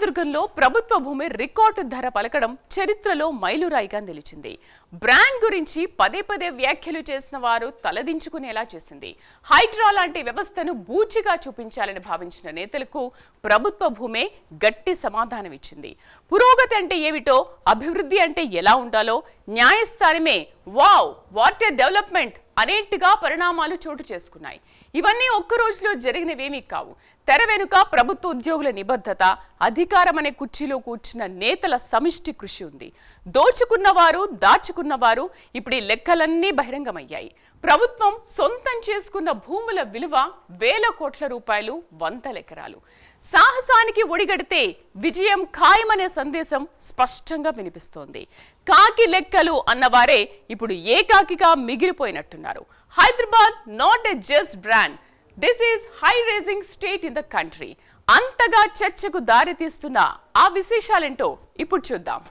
రాయదుర్గంలో ప్రభుత్వ భూమి రికార్డు ధర పలకడం చరిత్రలో మైలురాయిగా నిలిచింది. బ్రాండ్ గురించి పదే పదే వ్యాఖ్యలు చేసిన వారు తలదించుకునేలా చేసింది. హైడ్రా లాంటి వ్యవస్థను బూచిగా చూపించాలని భావించిన నేతలకు ప్రభుత్వ భూమే గట్టి సమాధానం ఇచ్చింది. పురోగతి అంటే ఏమిటో, అభివృద్ధి అంటే ఎలా ఉండాలో న్యాయస్థానమే వావ్ వాట్ ఏ డెవలప్మెంట్ అనేట్టుగా పరిణామాలు చోటు చేసుకున్నాయి. ఇవన్నీ ఒక్క రోజులో జరిగినవేమీ కావు. తెర వెనుక ప్రభుత్వ ఉద్యోగుల నిబద్ధత, అధికారం అనే కుర్చీలో కూర్చున్న నేతల సమిష్టి కృషి ఉంది. దోచుకున్నవారు, దాచుకున్నవారు ఇప్పుడు ఈ లెక్కలన్నీ బహిరంగమయ్యాయి. ప్రభుత్వం సొంతం చేసుకున్న భూముల విలువ వేల కోట్ల రూపాయలు, వందల ఎకరాలు. సాహసానికి ఒడిగడితే విజయం ఖాయమనే సందేశం స్పష్టంగా వినిపిస్తోంది. కాకి లెక్కలు అన్నవారే ఇప్పుడు ఏకాకిగా మిగిలిపోయినట్టున్నారు. Hyderabad not a just brand, this is high rising state in the country. అంతగా చర్చకు దారి తీస్తున్న ఆ విశేషాలేంటో ఇప్పుడు చూద్దాం.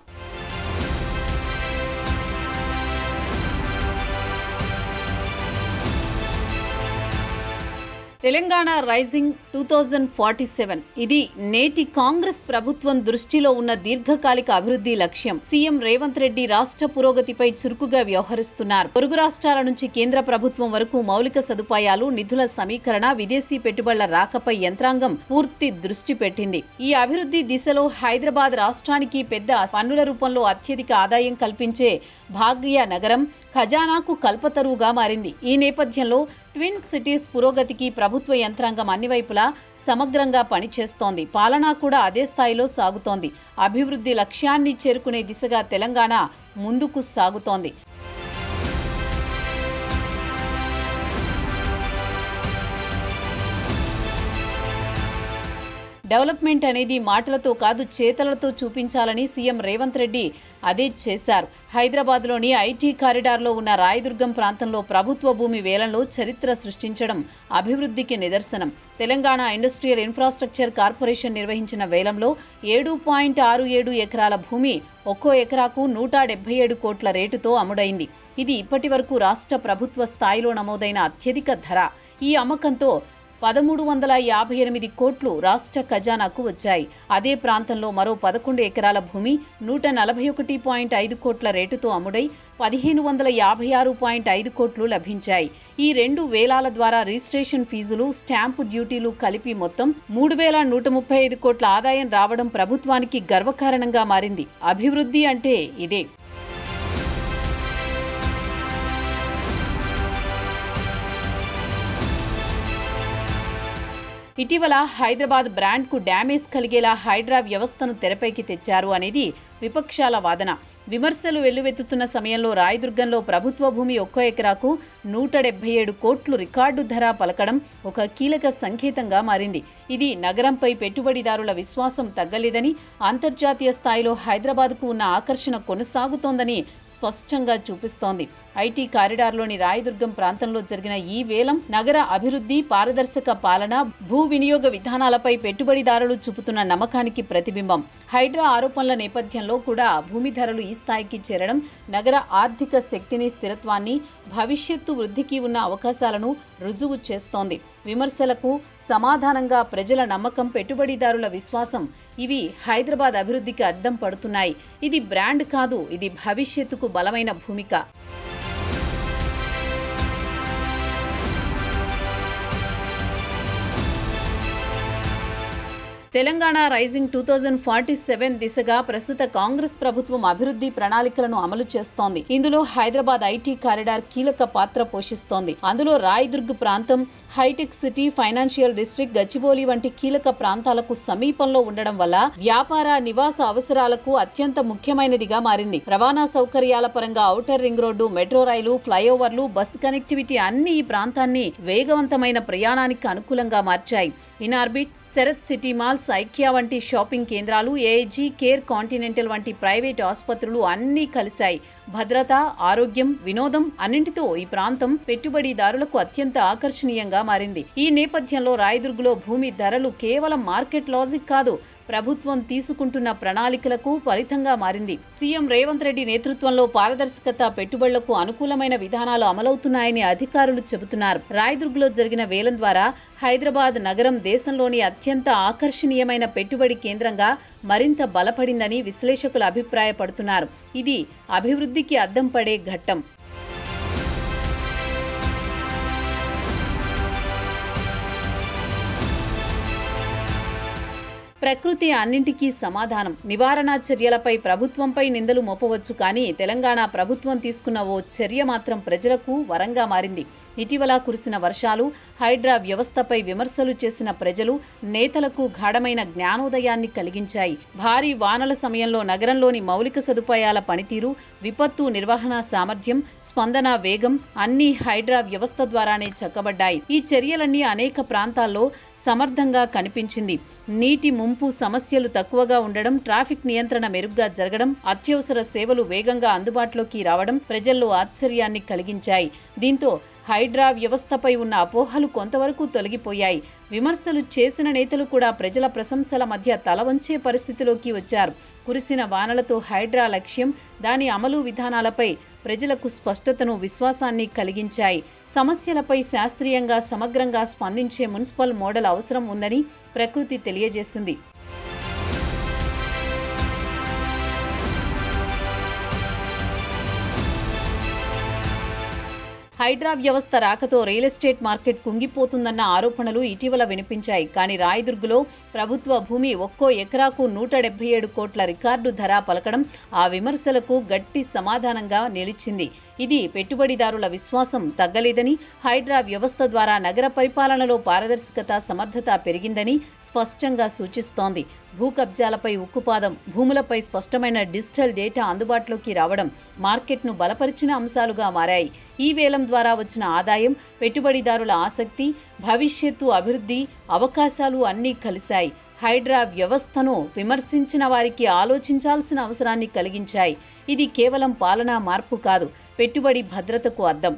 తెలంగాణ రైజింగ్ 2047 ఇది నేటి కాంగ్రెస్ ప్రభుత్వం దృష్టిలో ఉన్న దీర్ఘకాలిక అభివృద్ధి లక్ష్యం. సీఎం రేవంత్ రెడ్డి రాష్ట్ర పురోగతిపై చురుకుగా వ్యవహరిస్తున్నారు. పొరుగు రాష్ట్రాల నుంచి కేంద్ర ప్రభుత్వం వరకు మౌలిక సదుపాయాలు, నిధుల సమీకరణ, విదేశీ పెట్టుబడుల రాకపై యంత్రాంగం పూర్తి దృష్టి పెట్టింది. ఈ అభివృద్ధి దిశలో హైదరాబాద్ రాష్ట్రానికి పెద్ద పన్నుల రూపంలో అత్యధిక ఆదాయం కల్పించే భాగ్య నగరం, ఖజానాకు కల్పతరువుగా మారింది. ఈ నేపథ్యంలో ట్విన్ సిటీస్ పురోగతికి ప్రభుత్వ యంత్రాంగం అన్ని వైపులా సమగ్రంగా పనిచేస్తోంది. పాలన కూడా అదే స్థాయిలో సాగుతోంది. అభివృద్ధి లక్ష్యాన్ని చేరుకునే దిశగా తెలంగాణ ముందుకు సాగుతోంది. డెవలప్మెంట్ అనేది మాటలతో కాదు, చేతలతో చూపించాలని సీఎం రేవంత్ రెడ్డి అదే చేశారు. హైదరాబాద్లోని ఐటీ కారిడార్లో ఉన్న రాయదుర్గం ప్రాంతంలో ప్రభుత్వ భూమి వేలంలో చరిత్ర సృష్టించడం అభివృద్ధికి నిదర్శనం. తెలంగాణ ఇండస్ట్రియల్ ఇన్ఫ్రాస్ట్రక్చర్ కార్పొరేషన్ నిర్వహించిన వేలంలో 7.67 ఎకరాల భూమి ఒక్కో ఎకరాకు 177 కోట్ల రేటుతో అమ్ముడైంది. ఇది ఇప్పటి వరకు రాష్ట్ర ప్రభుత్వ స్థాయిలో నమోదైన అత్యధిక ధర. ఈ అమ్మకంతో 1358 కోట్లు రాష్ట్ర ఖజానాకు వచ్చాయి. అదే ప్రాంతంలో మరో 11 ఎకరాల భూమి 141.5 కోట్ల రేటుతో అమ్ముడై 1556.5 కోట్లు లభించాయి. ఈ రెండు వేలాల ద్వారా రిజిస్ట్రేషన్ ఫీజులు, స్టాంపు డ్యూటీలు కలిపి మొత్తం 3135 కోట్ల ఆదాయం రావడం ప్రభుత్వానికి గర్వకారణంగా మారింది. అభివృద్ధి అంటే ఇదే. ఇటీవల హైదరాబాద్ బ్రాండ్ కు డ్యామేజ్ కలిగేలా హైడ్రా వ్యవస్థను తెరపైకి తెచ్చారు అనేది విపక్షాల వాదన. విమర్శలు వెల్లువెత్తుతున్న సమయంలో రాయదుర్గంలో ప్రభుత్వ భూమి ఒక్కో ఎకరాకు 177 కోట్లు రికార్డు ధర పలకడం ఒక కీలక సంకేతంగా మారింది. ఇది నగరంపై పెట్టుబడిదారుల విశ్వాసం తగ్గలేదని, అంతర్జాతీయ స్థాయిలో హైదరాబాద్కు ఉన్న ఆకర్షణ కొనసాగుతోందని స్పష్టంగా చూపిస్తోంది. ఐటీ కారిడార్లోని రాయదుర్గం ప్రాంతంలో జరిగిన ఈ వేలం నగర అభివృద్ధి, పారదర్శక పాలన, భూ వినియోగ విధానాలపై పెట్టుబడిదారులు చూపుతున్న నమ్మకానికి ప్రతిబింబం. హైడ్రా ఆరోపణల నేపథ్యంలో కూడా భూమి ధరలు ఈ స్థాయికి చేరడం నగర ఆర్థిక శక్తిని, స్థిరత్వాన్ని, భవిష్యత్తు వృద్ధికి ఉన్న అవకాశాలను రుజువు చేస్తోంది. విమర్శలకు సమాధానంగా ప్రజల నమ్మకం, పెట్టుబడిదారుల విశ్వాసం ఇవి హైదరాబాద్ అభివృద్ధికి అద్దం పడుతున్నాయి. ఇది బ్రాండ్ కాదు, ఇది భవిష్యత్తుకు బలమైన భూమిక. తెలంగాణ రైజింగ్ 2047 దిశగా ప్రస్తుత కాంగ్రెస్ ప్రభుత్వం అభివృద్ధి ప్రణాళికలను అమలు చేస్తోంది. ఇందులో హైదరాబాద్ ఐటీ కారిడార్ కీలక పాత్ర పోషిస్తోంది. అందులో రాయదుర్గ్ ప్రాంతం, hitech city, financial district, Gachibowli వంటి కీలక ప్రాంతాలకు సమీపంలో ఉండడం వల్ల వ్యాపార, నివాస అవసరాలకు అత్యంత ముఖ్యమైనదిగా మారింది. రవాణా సౌకర్యాల పరంగా ఔటర్ రింగ్ రోడ్డు, మెట్రో రైలు, ఫ్లైఓవర్లు, బస్సు కనెక్టివిటీ అన్ని ఈ ప్రాంతాన్ని వేగవంతమైన ప్రయాణానికి అనుకూలంగా మార్చాయి. Inorbit, Sarath city malls, IKEA వంటి షాపింగ్ కేంద్రాలు, ఏఐజీ, కేర్ కాంటినెంటల్ వంటి ప్రైవేట్ ఆసుపత్రులు అన్నీ కలిశాయి. భద్రత, ఆరోగ్యం, వినోదం అన్నింటితో ఈ ప్రాంతం పెట్టుబడిదారులకు అత్యంత ఆకర్షణీయంగా మారింది. ఈ నేపథ్యంలో రాయదుర్గ్లో భూమి ధరలు కేవలం మార్కెట్ లాజిక్ కాదు, ప్రభుత్వం తీసుకుంటున్న ప్రణాళికలకు ఫలితంగా మారింది. సీఎం రేవంత్ రెడ్డి నేతృత్వంలో పారదర్శకత, పెట్టుబడులకు అనుకూలమైన విధానాలు అమలవుతున్నాయని అధికారులు చెబుతున్నారు. రాయదుర్గ్లో జరిగిన వేలం ద్వారా హైదరాబాద్ నగరం దేశంలోని అత్యంత ఆకర్షణీయమైన పెట్టుబడి కేంద్రంగా మరింత బలపడిందని విశ్లేషకులు అభిప్రాయపడుతున్నారు. ఇది అభివృద్ధికి అద్దం పడే ఘట్టం. ప్రకృతి అన్నింటికీ సమాధానం. నివారణా చర్యలపై ప్రభుత్వంపై నిందలు మోపవచ్చు, కానీ తెలంగాణ ప్రభుత్వం తీసుకున్న ఓ చర్య మాత్రం ప్రజలకు వరంగా మారింది. ఇటీవల కురిసిన వర్షాలు, హైడ్రా వ్యవస్థపై విమర్శలు చేసిన ప్రజలు, నేతలకు గాఢమైన జ్ఞానోదయాన్ని కలిగించాయి. భారీ వానల సమయంలో నగరంలోని మౌలిక సదుపాయాల పనితీరు, విపత్తు నిర్వహణ సామర్థ్యం, స్పందన వేగం అన్నీ హైడ్రా వ్యవస్థ ద్వారానే చక్కబడ్డాయి. ఈ చర్యలన్నీ అనేక ప్రాంతాల్లో సమర్థంగా కనిపించింది. నీటి ముంపు సమస్యలు తక్కువగా ఉండడం, ట్రాఫిక్ నియంత్రణ మెరుగ్గా జరగడం, అత్యవసర సేవలు వేగంగా అందుబాటులోకి రావడం ప్రజల్లో ఆశ్చర్యాన్ని కలిగించాయి. దీంతో హైడ్రా వ్యవస్థపై ఉన్న అపోహలు కొంతవరకు తొలగిపోయాయి. విమర్శలు చేసిన నేతలు కూడా ప్రజల ప్రశంసల మధ్య తల వంచే పరిస్థితిలోకి వచ్చారు. కురిసిన వానలతో హైడ్రా లక్ష్యం, దాని అమలు విధానాలపై ప్రజలకు స్పష్టతను, విశ్వాసాన్ని కలిగించాయి. సమస్యలపై శాస్త్రీయంగా, సమగ్రంగా స్పందించే మున్సిపల్ మోడల్ అవసరం ఉందని ప్రకృతి తెలియజేసింది. హైడ్రా వ్యవస్థ రాకతో రియల్ ఎస్టేట్ మార్కెట్ కుంగిపోతుందన్న ఆరోపణలు ఇటీవల వినిపించాయి. కానీ రాయదుర్గ్లో ప్రభుత్వ భూమి ఒక్కో ఎకరాకు 177 కోట్ల రికార్డు ధర పలకడం ఆ విమర్శలకు గట్టి సమాధానంగా నిలిచింది. ఇది పెట్టుబడిదారుల విశ్వాసం తగ్గలేదని, హైడ్రా వ్యవస్థ ద్వారా నగర పరిపాలనలో పారదర్శకత, సమర్థత పెరిగిందని స్పష్టంగా సూచిస్తోంది. భూ కబ్జాలపై ఉక్కుపాదం, భూములపై స్పష్టమైన డిజిటల్ డేటా అందుబాటులోకి రావడం మార్కెట్ను బలపరిచిన అంశాలుగా మారాయి. ఈ వేలం ద్వారా వచ్చిన ఆదాయం, పెట్టుబడిదారుల ఆసక్తి, భవిష్యత్తు అభివృద్ధి అవకాశాలు అన్నీ కలిశాయి. హైడ్రా వ్యవస్థను విమర్శించిన వారికి ఆలోచించాల్సిన అవసరాన్ని కలిగించాయి. ఇది కేవలం పాలనా మార్పు కాదు, పెట్టుబడి భద్రతకు అద్దం.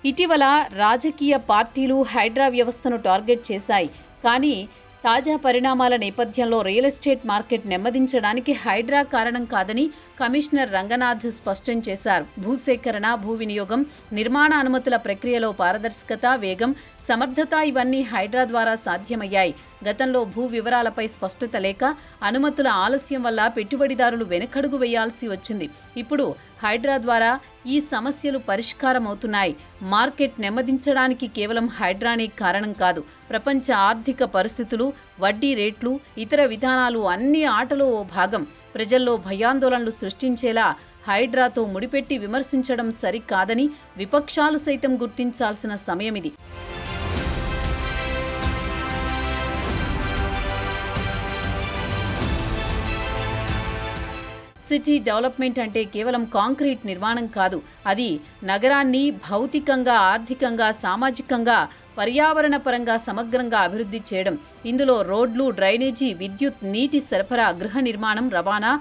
ఇటీవల రాజకీయ పార్టీలు హైడ్రా వ్యవస్థను టార్గెట్ చేశాయి. కానీ తాజా పరిణామాల నేపథ్యంలో రియల్ ఎస్టేట్ మార్కెట్ నెమ్మదించడానికి హైడ్రా కారణం కాదని కమిషనర్ రంగనాథ్ స్పష్టం చేశారు. భూసేకరణ, భూ వినియోగం, నిర్మాణ అనుమతుల ప్రక్రియలో పారదర్శకత, వేగం, సమర్థత ఇవన్నీ హైడ్రా ద్వారా సాధ్యమయ్యాయి. గతంలో భూ వివరాలపై స్పష్టత లేక, అనుమతుల ఆలస్యం వల్ల పెట్టుబడిదారులు వెనకడుగు వేయాల్సి వచ్చింది. ఇప్పుడు హైడ్రా ద్వారా ఈ సమస్యలు పరిష్కారం అవుతున్నాయి. మార్కెట్ నెమ్మదించడానికి కేవలం హైడ్రానే కారణం కాదు. ప్రపంచ ఆర్థిక పరిస్థితులు, వడ్డీ రేట్లు, ఇతర విధానాలు అన్ని ఆటలో ఓ భాగం. ప్రజల్లో భయాందోళనలు సృష్టించేలా హైడ్రాతో ముడిపెట్టి విమర్శించడం సరికాదని విపక్షాలు సైతం గుర్తించాల్సిన సమయమిది. సిటీ డెవలప్మెంట్ అంటే కేవలం కాంక్రీట్ నిర్మాణం కాదు. అది నగరాన్ని భౌతికంగా, ఆర్థికంగా, సామాజికంగా, పర్యావరణ పరంగా సమగ్రంగా అభివృద్ధి చేయడం. ఇందులో రోడ్లు, డ్రైనేజీ, విద్యుత్, నీటి సరఫరా, గృహ నిర్మాణం, రవాణా,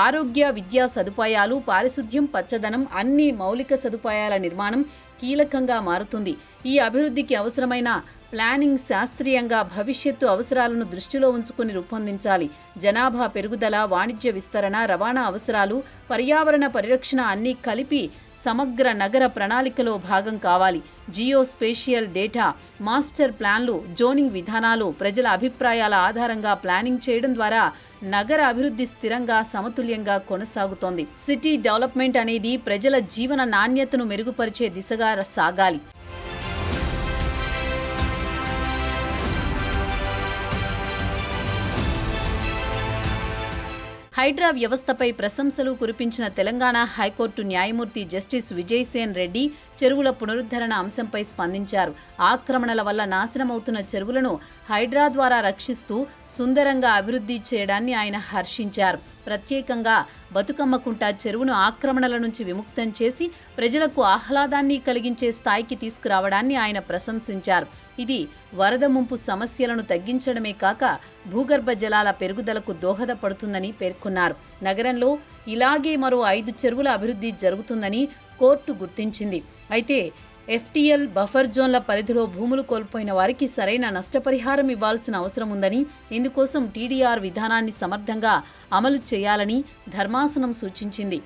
ఆరోగ్య, విద్యా సదుపాయాలు, పారిశుద్ధ్యం, పచ్చదనం అన్ని మౌలిక సదుపాయాల నిర్మాణం కీలకంగా మారుతుంది. ఈ అభివృద్ధికి అవసరమైన ప్లానింగ్ శాస్త్రీయంగా, భవిష్యత్తు అవసరాలను దృష్టిలో ఉంచుకుని రూపొందించాలి. జనాభా పెరుగుదల, వాణిజ్య విస్తరణ, రవాణా అవసరాలు, పర్యావరణ పరిరక్షణ అన్నీ కలిపి సమగ్ర నగర ప్రణాళికలో భాగం కావాలి. జియో స్పేషియల్ డేటా, మాస్టర్ ప్లాన్లు, జోనింగ్ విధానాలు, ప్రజల అభిప్రాయాల ఆధారంగా ప్లానింగ్ చేయడం ద్వారా నగర అభివృద్ధి స్థిరంగా, సమతుల్యంగా కొనసాగుతోంది. సిటీ డెవలప్మెంట్ అనేది ప్రజల జీవన నాణ్యతను మెరుగుపరిచే దిశగా సాగాలి. హైడ్రా వ్యవస్థపై ప్రశంసలు కురిపించిన తెలంగాణ హైకోర్టు న్యాయమూర్తి జస్టిస్ విజయసేన్ రెడ్డి చెరువుల పునరుద్ధరణ అంశంపై స్పందించారు. ఆక్రమణల వల్ల నాశనమవుతున్న చెరువులను హైడ్రా ద్వారా రక్షిస్తూ సుందరంగా అభివృద్ధి చేయడాన్ని ఆయన హర్షించారు. ప్రత్యేకంగా బతుకమ్మకుంట చెరువును ఆక్రమణల నుంచి విముక్తం చేసి ప్రజలకు ఆహ్లాదాన్ని కలిగించే స్థాయికి తీసుకురావడాన్ని ఆయన ప్రశంసించారు. ఇది వరద ముంపు సమస్యలను తగ్గించడమే కాక భూగర్భ జలాల పెరుగుదలకు దోహదపడుతుందని పేర్కొన్నారు. నగరంలో ఇలాగే మరో 5 చెరువుల అభివృద్ధి జరుగుతుందని, కోర్టు గుర్తించింది. అయితే ఎఫ్టీఎల్ బఫర్ జోన్ల పరిధిలో భూములు కోల్పోయిన వారికి సరైన నష్టపరిహారం ఇవ్వాల్సిన అవసరం ఉందని, ఇందుకోసం టీడీఆర్ విధానాన్ని సమర్థంగా అమలు చేయాలని ధర్మాసనం సూచించింది.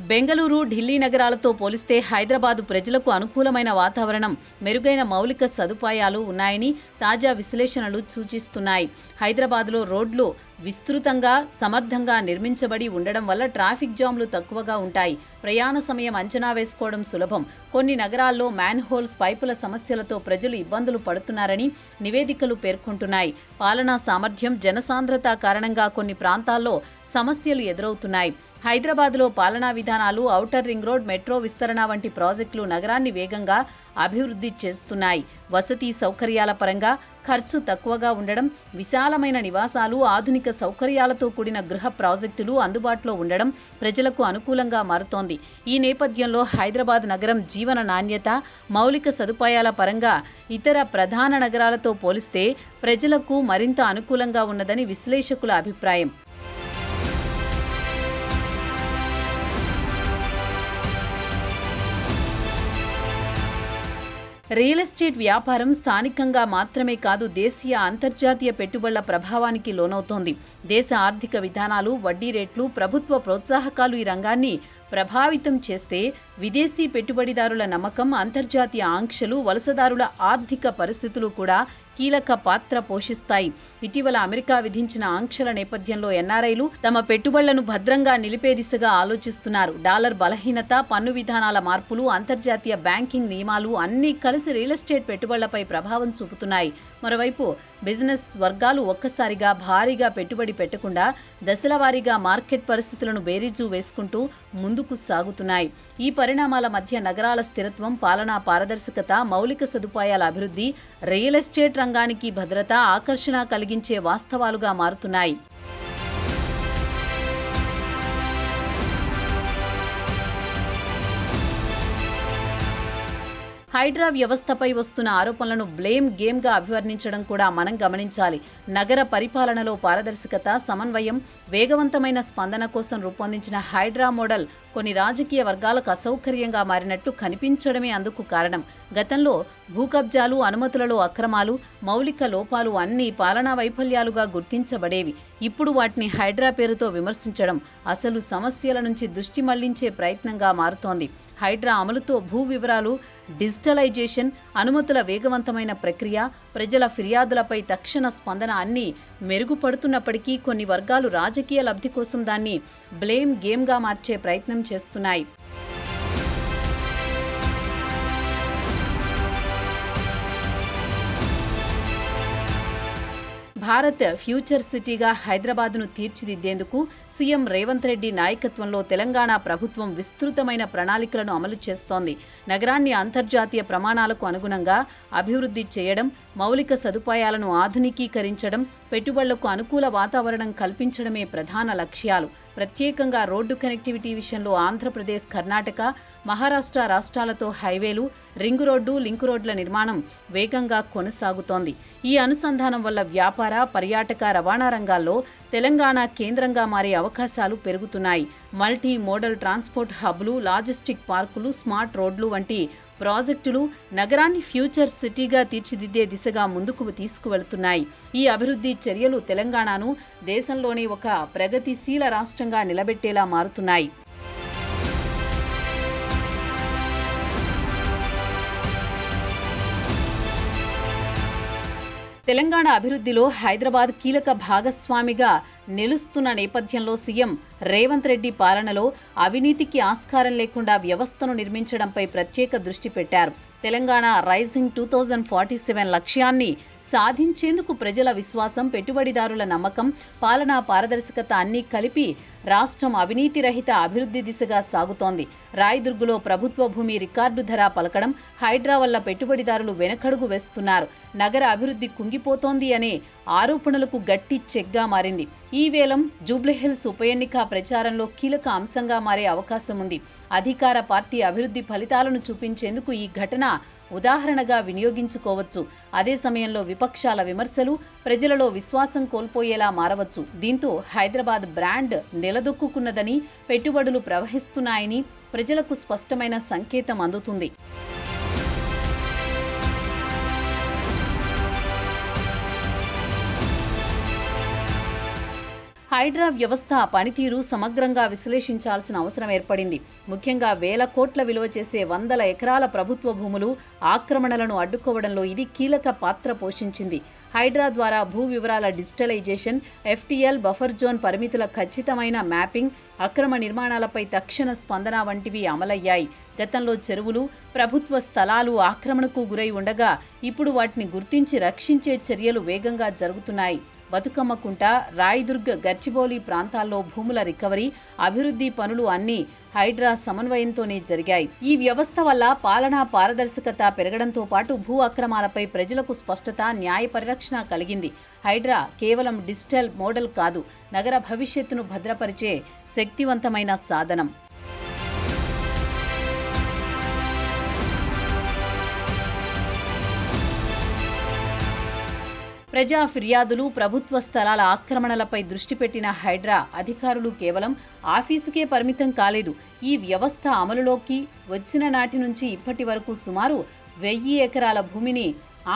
బెంగళూరు, ఢిల్లీ నగరాలతో పోలిస్తే హైదరాబాద్ ప్రజలకు అనుకూలమైన వాతావరణం, మెరుగైన మౌలిక సదుపాయాలు ఉన్నాయని తాజా విశ్లేషణలు సూచిస్తున్నాయి. హైదరాబాద్లో రోడ్లు విస్తృతంగా, సమర్థంగా నిర్మించబడి ఉండడం వల్ల ట్రాఫిక్ జామ్లు తక్కువగా ఉంటాయి. ప్రయాణ సమయం అంచనా వేసుకోవడం సులభం. కొన్ని నగరాల్లో మ్యాన్హోల్స్, పైపుల సమస్యలతో ప్రజలు ఇబ్బందులు పడుతున్నారని నివేదికలు పేర్కొంటున్నాయి. పాలనా సామర్థ్యం, జనసాంద్రత కారణంగా కొన్ని ప్రాంతాల్లో సమస్యలు ఎదురవుతున్నాయి. హైదరాబాద్లో పాలనా విధానాలు, ఔటర్ రింగ్ రోడ్, మెట్రో విస్తరణ వంటి ప్రాజెక్టులు నగరాన్ని వేగంగా అభివృద్ధి చేస్తున్నాయి. వసతి సౌకర్యాల పరంగా ఖర్చు తక్కువగా ఉండడం, విశాలమైన నివాసాలు, ఆధునిక సౌకర్యాలతో కూడిన గృహ ప్రాజెక్టులు అందుబాటులో ఉండడం ప్రజలకు అనుకూలంగా మారుతోంది. ఈ నేపథ్యంలో హైదరాబాద్ నగరం జీవన నాణ్యత, మౌలిక సదుపాయాల పరంగా ఇతర ప్రధాన నగరాలతో పోలిస్తే ప్రజలకు మరింత అనుకూలంగా ఉన్నదని విశ్లేషకుల అభిప్రాయం. రియల్ ఎస్టేట్ వ్యాపారం స్థానికంగా మాత్రమే కాదు, దేశీయ, అంతర్జాతీయ పెట్టుబడుల ప్రభావానికి లోనవుతోంది. దేశ ఆర్థిక విధానాలు, వడ్డీ రేట్లు, ప్రభుత్వ ప్రోత్సాహకాలు ఈ రంగాన్ని ప్రభావితం చేస్తే విదేశీ పెట్టుబడిదారుల నమ్మకం, అంతర్జాతీయ ఆంక్షలు, వలసదారుల ఆర్థిక పరిస్థితులు కూడా కీలక పాత్ర పోషిస్తాయి. ఇటీవల అమెరికా విధించిన ఆంక్షల నేపథ్యంలో ఎన్ఆర్ఐలు తమ పెట్టుబడులను భద్రంగా నిలిపే దిశగా ఆలోచిస్తున్నారు. డాలర్ బలహీనత, పన్ను విధానాల మార్పులు, అంతర్జాతీయ బ్యాంకింగ్ నియమాలు అన్నీ కలిసి రియల్ ఎస్టేట్ పెట్టుబడులపై ప్రభావం చూపుతున్నాయి. మరోవైపు బిజినెస్ వర్గాలు ఒక్కసారిగా భారీగా పెట్టుబడి పెట్టకుండా దశలవారీగా మార్కెట్ పరిస్థితులను బేరీజు వేసుకుంటూ ముందుకు సాగుతున్నాయి. ఈ పరిణామాల మధ్య నగరాల స్థిరత్వం, పాలనా పారదర్శకత, మౌలిక సదుపాయాల అభివృద్ధి రియల్ ఎస్టేట్ రంగానికి భద్రత, ఆకర్షణ కలిగించే వాస్తవాలుగా మారుతున్నాయి. హైడ్రా వ్యవస్థపై వస్తున్న ఆరోపణలను బ్లేమ్ గేమ్గా అభివర్ణించడం కూడా మనం గమనించాలి. నగర పరిపాలనలో పారదర్శకత, సమన్వయం, వేగవంతమైన స్పందన కోసం రూపొందించిన హైడ్రా మోడల్ కొన్ని రాజకీయ వర్గాలకు అసౌకర్యంగా మారినట్టు కనిపించడమే అందుకు కారణం. గతంలో భూకబ్జాలు, అనుమతులలో అక్రమాలు, మౌలిక లోపాలు అన్నీ పాలనా వైఫల్యాలుగా గుర్తించబడేవి. ఇప్పుడు వాటిని హైడ్రా పేరుతో విమర్శించడం అసలు సమస్యల నుంచి దృష్టి మళ్లించే ప్రయత్నంగా మారుతోంది. హైడ్రా అమలుతో భూ వివరాలు, డిజిటలైజేషన్, అనుమతుల వేగవంతమైన ప్రక్రియ, ప్రజల ఫిర్యాదులపై తక్షణ స్పందన అన్నీ మెరుగుపడుతున్నప్పటికీ కొన్ని వర్గాలు రాజకీయ లబ్ధి కోసం దాన్ని బ్లేమ్ గేమ్గా మార్చే ప్రయత్నం చేస్తున్నాయి. భారత్ ఫ్యూచర్ సిటీగా హైదరాబాద్ను తీర్చిదిద్దేందుకు సీఎం రేవంత్ రెడ్డి నాయకత్వంలో తెలంగాణ ప్రభుత్వం విస్తృతమైన ప్రణాళికలను అమలు చేస్తోంది. నగరాన్ని అంతర్జాతీయ ప్రమాణాలకు అనుగుణంగా అభివృద్ధి చేయడం, మౌలిక సదుపాయాలను ఆధునికీకరించడం, పెట్టుబడులకు అనుకూల వాతావరణం కల్పించడమే ప్రధాన లక్ష్యాలు. ప్రత్యేకంగా రోడ్డు కనెక్టివిటీ విషయంలో ఆంధ్రప్రదేశ్, కర్ణాటక, మహారాష్ట్ర రాష్ట్రాలతో హైవేలు, రింగు రోడ్డు, లింకు రోడ్ల నిర్మాణం వేగంగా కొనసాగుతోంది. ఈ అనుసంధానం వల్ల వ్యాపార, పర్యాటక, రవాణా రంగాల్లో తెలంగాణ కేంద్రంగా మారే అవకాశాలు పెరుగుతున్నాయి. మల్టీ మోడల్ ట్రాన్స్పోర్ట్ హబ్లు, లాజిస్టిక్ పార్కులు, స్మార్ట్ రోడ్లు వంటి ప్రాజెక్టులు నగరాన్ని ఫ్యూచర్ సిటీగా తీర్చిదిద్దే దిశగా ముందుకు తీసుకువెళుతున్నాయి. ఈ అభివృద్ధి చర్యలు తెలంగాణను దేశంలోనే ఒక ప్రగతిశీల రాష్ట్రంగా నిలబెట్టేలా మారుతున్నాయి. తెలంగాణ అభివృద్ధిలో హైదరాబాద్ కీలక భాగస్వామిగా నిలుస్తున్న నేపథ్యంలో సీఎం రేవంత్ రెడ్డి పాలనలో అవినీతికి ఆస్కారం లేకుండా వ్యవస్థను నిర్మించడంపై ప్రత్యేక దృష్టి పెట్టారు. తెలంగాణ రైజింగ్ 2047 లక్ష్యాన్ని సాధించేందుకు ప్రజల విశ్వాసం, పెట్టుబడిదారుల నమ్మకం, పాలనా పారదర్శకత అన్నీ కలిపి రాష్ట్రం అవినీతి రహిత అభివృద్ధి దిశగా సాగుతోంది. రాయదుర్గులో ప్రభుత్వ భూమి రికార్డు ధర పలకడం, హైడ్రా వల్ల పెట్టుబడిదారులు వెనకడుగు వేస్తున్నారు, నగర అభివృద్ధి కుంగిపోతోంది అనే ఆరోపణలకు గట్టి చెక్గా మారింది. ఈ వేలం జూబ్లీహిల్స్ ఉప ఎన్నిక ప్రచారంలో కీలక అంశంగా మారే అవకాశం ఉంది. అధికార పార్టీ అభివృద్ధి ఫలితాలను చూపించేందుకు ఈ ఘటన ఉదాహరణగా వినియోగించుకోవచ్చు. అదే సమయంలో విపక్షాల విమర్శలు ప్రజలలో విశ్వాసం కోల్పోయేలా మారవచ్చు. దీంతో హైదరాబాద్ బ్రాండ్ నిలదొక్కున్నదని, పెట్టుబడులు ప్రవహిస్తున్నాయని ప్రజలకు స్పష్టమైన సంకేతం అందుతుంది. హైడ్రా వ్యవస్థ పనితీరు సమగ్రంగా విశ్లేషించాల్సిన అవసరం ఏర్పడింది. ముఖ్యంగా వేల కోట్ల విలువ చేసే వందల ఎకరాల ప్రభుత్వ భూములు ఆక్రమణలను అడ్డుకోవడంలో ఇది కీలక పాత్ర పోషించింది. హైడ్రా ద్వారా భూ వివరాల డిజిటలైజేషన్, FTL, బఫర్ జోన్ పరిమితుల ఖచ్చితమైన మ్యాపింగ్, అక్రమ నిర్మాణాలపై తక్షణ స్పందన వంటివి అమలయ్యాయి. గతంలో చెరువులు, ప్రభుత్వ స్థలాలు ఆక్రమణకు గురై ఉండగా ఇప్పుడు వాటిని గుర్తించి రక్షించే చర్యలు వేగంగా జరుగుతున్నాయి. బతుకమ్మకుంట, రాయదుర్గ్, గచ్చిబౌలి ప్రాంతాల్లో భూముల రికవరీ, అభివృద్ధి పనులు అన్నీ హైడ్రా సమన్వయంతోనే జరిగాయి. ఈ వ్యవస్థ వల్ల పాలనా పారదర్శకత పెరగడంతో పాటు భూ అక్రమాలపై ప్రజలకు స్పష్టత, న్యాయ పరిరక్షణ కలిగింది. హైడ్రా కేవలం డిజిటల్ మోడల్ కాదు, నగర భవిష్యత్తును భద్రపరిచే శక్తివంతమైన సాధనం. ప్రజా ఫిర్యాదులు, ప్రభుత్వ స్థలాల ఆక్రమణలపై దృష్టి పెట్టిన హైడ్రా అధికారులు కేవలం ఆఫీసుకే పరిమితం కాలేదు. ఈ వ్యవస్థ అమలులోకి వచ్చిన నాటి నుంచి ఇప్పటి వరకు సుమారు 1000 ఎకరాల భూమిని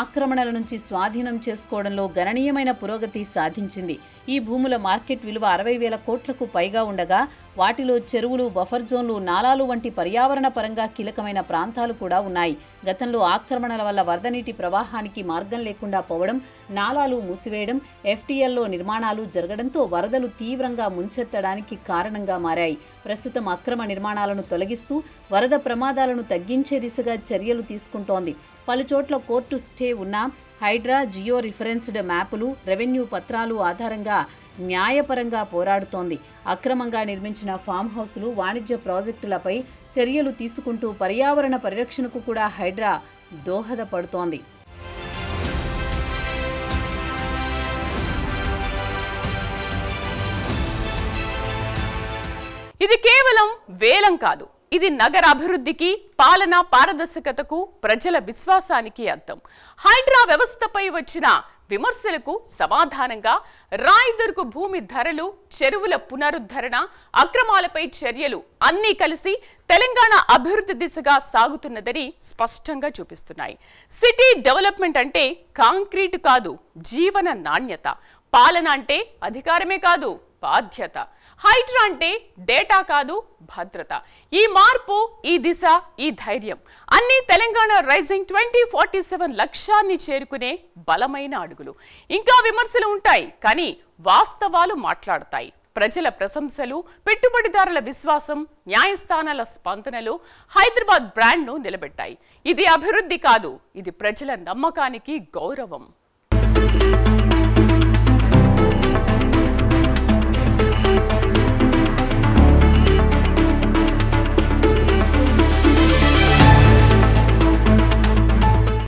ఆక్రమణల నుంచి స్వాధీనం చేసుకోవడంలో గణనీయమైన పురోగతి సాధించింది. ఈ భూముల మార్కెట్ విలువ 60,000 కోట్లకు పైగా ఉండగా వాటిలో చెరువులు, బఫర్ జోన్లు, నాలాలు వంటి పర్యావరణ పరంగా కీలకమైన ప్రాంతాలు కూడా ఉన్నాయి. గతంలో ఆక్రమణల వల్ల వరద నీటి ప్రవాహానికి మార్గం లేకుండా పోవడం, నాలాలు మూసివేయడం, FTLలో నిర్మాణాలు జరగడంతో వరదలు తీవ్రంగా ముంచెత్తడానికి కారణంగా మారాయి. ప్రస్తుతం అక్రమ నిర్మాణాలను తొలగిస్తూ వరద ప్రమాదాలను తగ్గించే దిశగా చర్యలు తీసుకుంటోంది. పలుచోట్ల కోర్టు స్టే ఉన్నా హైడ్రా జియో రిఫరెన్స్డ్ మ్యాపులు, రెవెన్యూ పత్రాలు ఆధారంగా న్యాయపరంగా పోరాడుతోంది. అక్రమంగా నిర్మించిన ఫామ్ హౌసులు, వాణిజ్య ప్రాజెక్టులపై చర్యలు తీసుకుంటూ పర్యావరణ పరిరక్షణకు కూడా హైడ్రా దోహదపడుతోంది. ఇది కేవలం వేలం కాదు, ఇది నగర అభివృద్ధికి, పాలనా పారదర్శకతకు, ప్రజల విశ్వాసానికి అర్థం. హైడ్రా వ్యవస్థపై వచ్చిన విమర్శలకు సమాధానంగా రాయదుర్గ్ భూమి ధరలు, చెరువుల పునరుద్ధరణ, అక్రమాలపై చర్యలు అన్నీ కలిసి తెలంగాణ అభివృద్ధి దిశగా సాగుతున్నదని స్పష్టంగా చూపిస్తున్నాయి. సిటీ డెవలప్మెంట్ అంటే కాంక్రీట్ కాదు, జీవన నాణ్యత. పాలన అంటే అధికారమే కాదు, బాధ్యత. హైడ్రా అంటే డేటా కాదు, భద్రత. ఈ మార్పు, ఈ దిశ, ఈ ధైర్యం అన్ని తెలంగాణ రైజింగ్ 2047 లక్ష్యాన్ని చేరుకునే బలమైన అడుగులు. ఇంకా విమర్శలు ఉంటాయి, కానీ వాస్తవాలు మాట్లాడతాయి. ప్రజల ప్రశంసలు, పెట్టుబడిదారుల విశ్వాసం, న్యాయస్థానాల స్పందనలు హైదరాబాద్ బ్రాండ్ను నిలబెట్టాయి. ఇది అభివృద్ధి కాదు, ఇది ప్రజల నమ్మకానికి గౌరవం.